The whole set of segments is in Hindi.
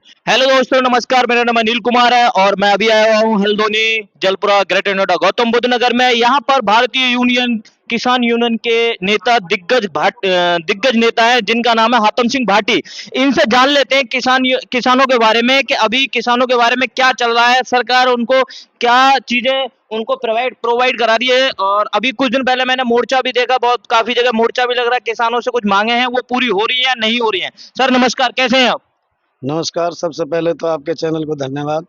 हेलो दोस्तों, नमस्कार। मेरा नाम अनिल कुमार है और मैं अभी आया हुआ हूँ हल्द्वानी, जलपुरा, ग्रेटर नोएडा, गौतम बुद्ध नगर में। यहाँ पर भारतीय यूनियन किसान यूनियन के नेता दिग्गज नेता है जिनका नाम है हातम सिंह भाटी। इनसे जान लेते हैं किसानों के बारे में कि अभी किसानों के बारे में क्या चल रहा है, सरकार उनको क्या चीजें उनको प्रोवाइड करा रही है। और अभी कुछ दिन पहले मैंने मोर्चा भी देखा, बहुत काफी जगह मोर्चा भी लग रहा है। किसानों से कुछ मांगे हैं, वो पूरी हो रही है या नहीं हो रही है? सर नमस्कार, कैसे हैं आप? नमस्कार। सबसे पहले तो आपके चैनल को धन्यवाद।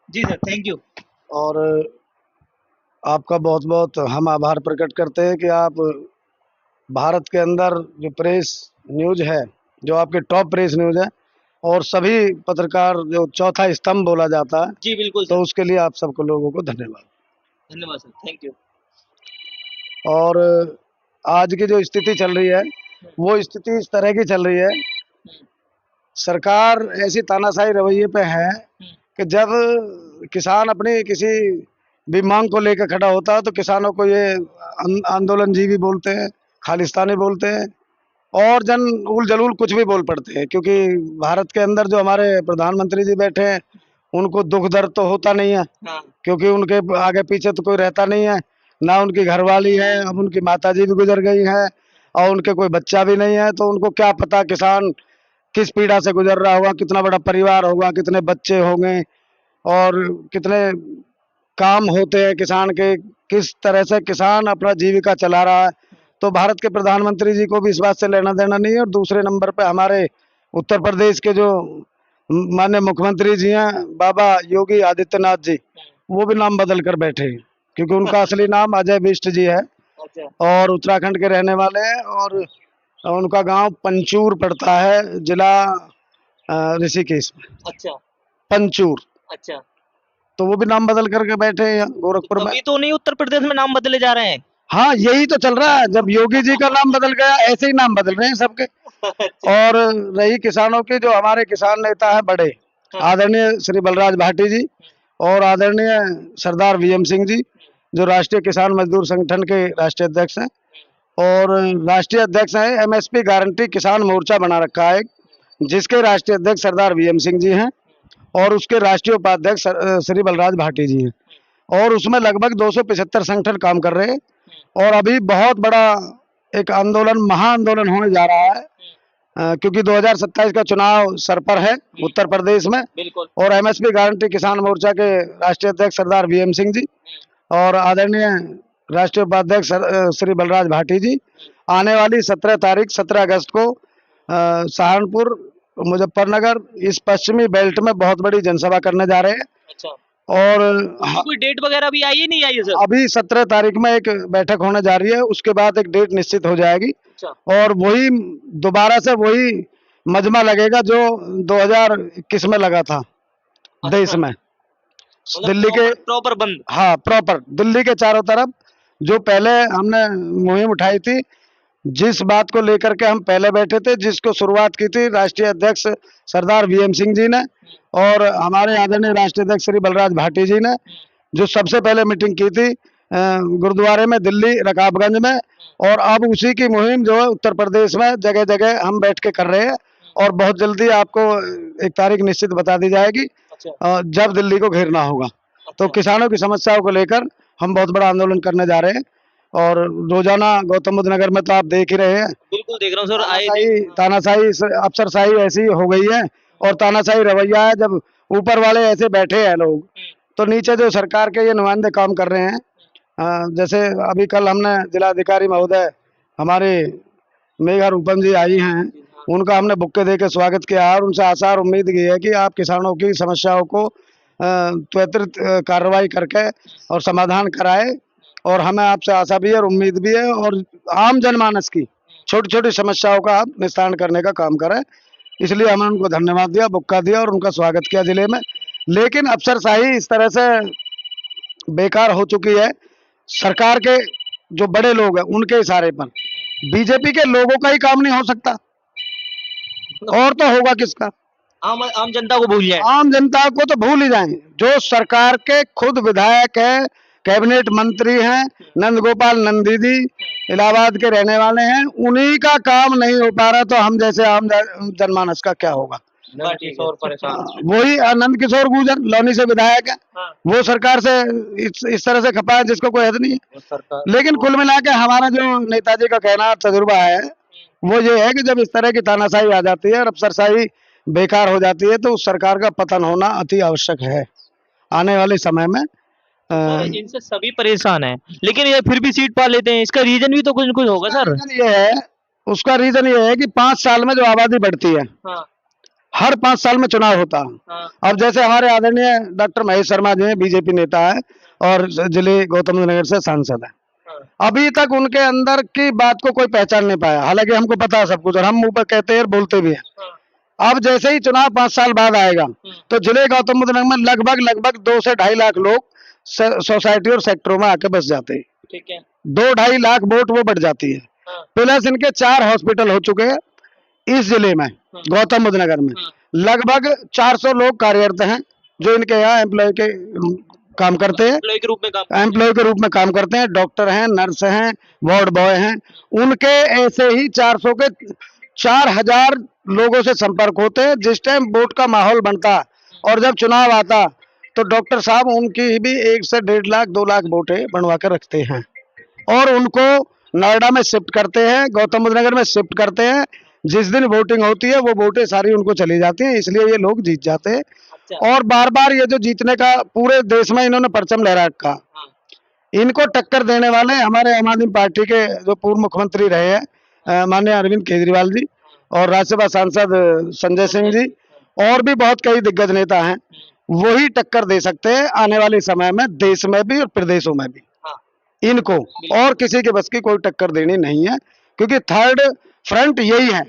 जी सर, थैंक यू। और आपका बहुत बहुत हम आभार प्रकट करते हैं कि आप भारत के अंदर जो प्रेस न्यूज़ है, जो आपके टॉप प्रेस न्यूज़ है, और सभी पत्रकार जो चौथा स्तंभ बोला जाता है, जी बिल्कुल तो सर। उसके लिए आप सबको लोगों को धन्यवाद। धन्यवाद सर, थैंक यू। और आज की जो स्थिति चल रही है, वो स्थिति इस तरह की चल रही है। सरकार ऐसी तानाशाही रवैये पे है कि जब किसान अपनी किसी भी मांग को लेकर खड़ा होता है तो किसानों को ये आंदोलन जीवी बोलते हैं, खालिस्तानी बोलते हैं, और जन उल जलूल कुछ भी बोल पड़ते हैं। क्योंकि भारत के अंदर जो हमारे प्रधानमंत्री जी बैठे हैं, उनको दुख दर्द तो होता नहीं है, हाँ। क्योंकि उनके आगे पीछे तो कोई रहता नहीं है। ना उनकी घरवाली है, अब उनकी माता जी भी गुजर गई है, और उनके कोई बच्चा भी नहीं है। तो उनको क्या पता किसान किस पीड़ा से गुजर रहा होगा, कितना बड़ा परिवार होगा, कितने बच्चे होंगे, और कितने काम होते हैं किसान के, किस तरह से किसान अपना जीविका चला रहा है। तो भारत के प्रधानमंत्री जी को भी इस बात से लेना देना नहीं है। और दूसरे नंबर पे हमारे उत्तर प्रदेश के जो माननीय मुख्यमंत्री जी हैं, बाबा योगी आदित्यनाथ जी, वो भी नाम बदल कर बैठे हैं, क्योंकि उनका असली नाम अजय बिष्ट जी है, अच्छा। और उत्तराखंड के रहने वाले हैं। और उनका गांव पंचूर पड़ता है, जिला ऋषिकेश में, अच्छा। पंचूर। अच्छा। तो वो भी नाम बदल करके बैठे हैं यहाँ तो गोरखपुर में। तभी तो नहीं उत्तर प्रदेश में नाम बदले जा रहे हैं। हाँ, यही तो चल रहा है। जब योगी जी का नाम बदल गया, ऐसे ही नाम बदल रहे हैं सबके। अच्छा। और रही किसानों की, जो हमारे किसान नेता है बड़े, हाँ। आदरणीय श्री बलराज भाटी जी, और आदरणीय सरदार वीएम सिंह जी, जो राष्ट्रीय किसान मजदूर संगठन के राष्ट्रीय अध्यक्ष हैं, और राष्ट्रीय अध्यक्ष हैं एमएसपी गारंटी किसान मोर्चा बना रखा है, जिसके राष्ट्रीय अध्यक्ष सरदार वीएम सिंह जी हैं, और उसके राष्ट्रीय उपाध्यक्ष श्री बलराज भाटी जी हैं। और उसमें लगभग 275 संगठन काम कर रहे हैं। और अभी बहुत बड़ा एक आंदोलन, महाआंदोलन होने जा रहा है, क्योंकि 2027 का चुनाव सर पर है उत्तर प्रदेश में। बिल्कुल। और एमएसपी गारंटी किसान मोर्चा के राष्ट्रीय अध्यक्ष सरदार वीएम सिंह जी, और आदरणीय राष्ट्रीय उपाध्यक्ष श्री बलराज भाटी जी, आने वाली 17 तारीख 17 अगस्त को सहारनपुर, मुजफ्फरनगर, इस पश्चिमी बेल्ट में बहुत बड़ी जनसभा करने जा रहे हैं। अच्छा। और उसकी कोई डेट वगैरह भी आई है, नहीं आई है सर? अभी 17 तारीख में एक बैठक होने जा रही है, उसके बाद एक डेट निश्चित हो जाएगी। अच्छा। और वही दोबारा से वही मजमा लगेगा जो 2021 में लगा था देश अच्छा। में, मतलब दिल्ली के। प्रॉपर बंद। हाँ, प्रॉपर दिल्ली के चारों तरफ जो पहले हमने मुहिम उठाई थी, जिस बात को लेकर के हम पहले बैठे थे, जिसको शुरुआत की थी राष्ट्रीय अध्यक्ष सरदार वीएम सिंह जी ने, और हमारे आदरणीय राष्ट्रीय अध्यक्ष श्री बलराज भाटी जी ने, जो सबसे पहले मीटिंग की थी गुरुद्वारे में, दिल्ली रकाबगंज में। और अब उसी की मुहिम जो है उत्तर प्रदेश में जगह जगह हम बैठ के कर रहे हैं। और बहुत जल्दी आपको एक तारीख निश्चित बता दी जाएगी, अच्छा। जब दिल्ली को घेरना होगा। तो अच्छा। किसानों की समस्याओं को लेकर हम बहुत बड़ा आंदोलन करने जा रहे हैं। और रोजाना गौतम बुद्ध नगर में तो आप देख ही रहे हैं, बिल्कुल देख रहा हूँ सर, आए तानाशाही दिन। तानाशाही अफसरशाही ऐसी हो गई है, और तानाशाही रवैया है। जब ऊपर वाले ऐसे बैठे हैं लोग, तो नीचे जो सरकार के ये नुमाइंदे काम कर रहे हैं। जैसे अभी कल हमने जिलाधिकारी महोदय हमारे मेघा रूपम जी आई हैं, उनका हमने बुक्के दे के स्वागत किया, और उनसे आशा और उम्मीद की है कि आप किसानों की समस्याओं को त्वरित कार्रवाई करके और समाधान कराए। और हमें आपसे आशा भी है और उम्मीद भी है, और आम जनमानस की छोटी छोटी समस्याओं का आप निस्तारण करने का काम करें। इसलिए हमने उनको धन्यवाद दिया, बुक्का दिया, और उनका स्वागत किया जिले में। लेकिन अफसरशाही इस तरह से बेकार हो चुकी है, सरकार के जो बड़े लोग हैं उनके इशारे पर। बीजेपी के लोगों का ही काम नहीं हो सकता, और तो होगा किसका? आम जनता को भूल जाए। आम जनता को तो भूल ही जाएं। जो सरकार के खुद विधायक है, कैबिनेट मंत्री हैं, नंद गोपाल नंदी जी इलाहाबाद के रहने वाले हैं, उन्हीं का काम नहीं हो पा रहा, तो हम जैसे आम जनमानस का क्या होगा? नंद किशोर परेशान। वही नंद किशोर गुर्जर लौनी से विधायक है, हाँ, वो सरकार से इस तरह से खपा है जिसको कोई हद नहीं है। वो सरकार लेकिन कुल मिला के हमारा जो नेताजी का कहना तजुर्बा है वो ये है कि जब इस तरह की तानाशाही आ जाती है और अफसरशाही बेकार हो जाती है तो उस सरकार का पतन होना अति आवश्यक है आने वाले समय में। सर इनसे सभी परेशान हैं, लेकिन ये फिर भी सीट पा लेते हैं, इसका रीजन भी तो कुछ न कुछ होगा सर। उसका रीजन ये है कि 5 साल में जो आबादी बढ़ती है, हाँ, हर 5 साल में चुनाव होता है। हाँ, अब जैसे हमारे आदरणीय डॉक्टर महेश शर्मा जी हैं, बीजेपी नेता है और जिले गौतम बुद्ध नगर से सांसद है। हाँ, अभी तक उनके अंदर की बात को कोई पहचान नहीं पाया, हालांकि हमको पता है सब कुछ और हम मुंह पर कहते हैं और बोलते भी हैं। हाँ, अब जैसे ही चुनाव 5 साल बाद आएगा तो जिले गौतम बुद्ध नगर में लगभग 2 से 2.5 लाख लोग सोसाइटी और सेक्टरों में आके बस जाते हैं। ठीक है। 2-2.5 लाख वोट वो बढ़ जाती है। हाँ, प्लस इनके 4 हॉस्पिटल हो चुके हैं इस जिले में, गौतम बुद्ध नगर में। लगभग 400 लोग कार्यरत हैं जो इनके यहाँ एम्प्लॉय के काम करते हैं, एम्प्लॉय के रूप में काम। एम्प्लॉय के रूप में काम करते हैं। डॉक्टर हैं, नर्स हैं, वार्ड बॉय हैं। उनके ऐसे ही 400 के 4000 लोगों से संपर्क होते हैं। जिस टाइम वोट का माहौल बनता और जब चुनाव आता तो डॉक्टर साहब उनकी भी 1 से 1.5 लाख 2 लाख वोटें बनवा कर रखते हैं और उनको नोएडा में शिफ्ट करते हैं, गौतम बुद्ध नगर में शिफ्ट करते हैं। जिस दिन वोटिंग होती है वो वोटें सारी उनको चली जाती हैं, इसलिए ये लोग जीत जाते हैं। अच्छा। और बार बार ये जो जीतने का पूरे देश में इन्होंने परचम लहरा रखा। हाँ, इनको टक्कर देने वाले हमारे आम आदमी पार्टी के जो पूर्व मुख्यमंत्री रहे हैं माननीय अरविंद केजरीवाल जी और राज्यसभा सांसद संजय सिंह जी और भी बहुत कई दिग्गज नेता हैं, वही टक्कर दे सकते हैं आने वाले समय में देश में भी और प्रदेशों में भी। हाँ, इनको और किसी के बस की कोई टक्कर देनी नहीं है क्योंकि थर्ड फ्रंट यही है।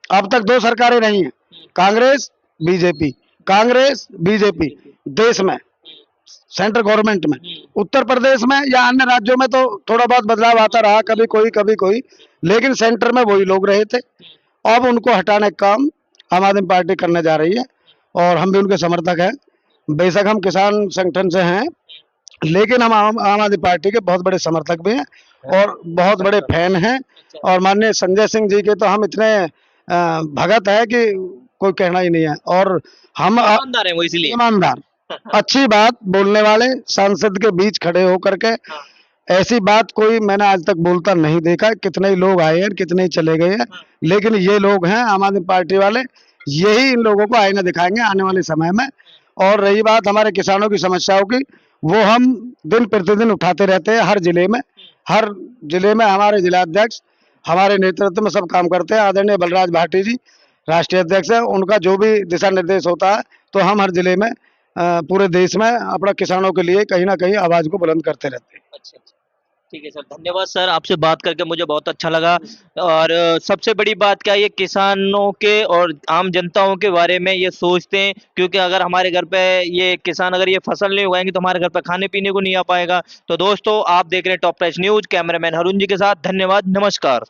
अब तक 2 सरकारें रही हैं, कांग्रेस बीजेपी देश में, सेंट्रल गवर्नमेंट में। उत्तर प्रदेश में या अन्य राज्यों में तो थोड़ा बहुत बदलाव आता रहा, कभी कोई, लेकिन सेंटर में वही लोग रहे थे। अब उनको हटाने का काम आम आदमी पार्टी करने जा रही है और हम भी उनके समर्थक हैं। बेशक हम किसान संगठन से हैं लेकिन हम आम आदमी पार्टी के बहुत बड़े समर्थक भी हैं और बहुत बड़े फैन हैं। और माननीय संजय सिंह जी के तो हम इतने भगत है कि कोई कहना ही नहीं है। और हम ईमानदार है वो, इसलिए ईमानदार, अच्छी बात बोलने वाले, सांसद के बीच खड़े होकर के ऐसी बात कोई मैंने आज तक बोलता नहीं देखा। कितने ही लोग आए हैं, कितने ही चले गए हैं, लेकिन ये लोग हैं आम आदमी पार्टी वाले, यही इन लोगों को आईना दिखाएंगे आने वाले समय में। और रही बात हमारे किसानों की समस्याओं की, वो हम दिन प्रतिदिन उठाते रहते हैं। हर जिले में हमारे जिलाध्यक्ष हमारे नेतृत्व में सब काम करते हैं। आदरणीय बलराज भाटी जी राष्ट्रीय अध्यक्ष है, उनका जो भी दिशा निर्देश होता है तो हम हर जिले में पूरे देश में अपना किसानों के लिए कहीं ना कहीं आवाज को बुलंद करते रहते हैं। अच्छा, ठीक है सर, धन्यवाद सर, आपसे बात करके मुझे बहुत अच्छा लगा। और सबसे बड़ी बात क्या है, ये किसानों के और आम जनताओं के बारे में ये सोचते हैं, क्योंकि अगर हमारे घर पे ये किसान अगर ये फसल नहीं उगाएंगे तो हमारे घर पे खाने पीने को नहीं आ पाएगा। तो दोस्तों आप देख रहे हैं top price news, cameraman Harun ji के साथ, धन्यवाद, नमस्कार।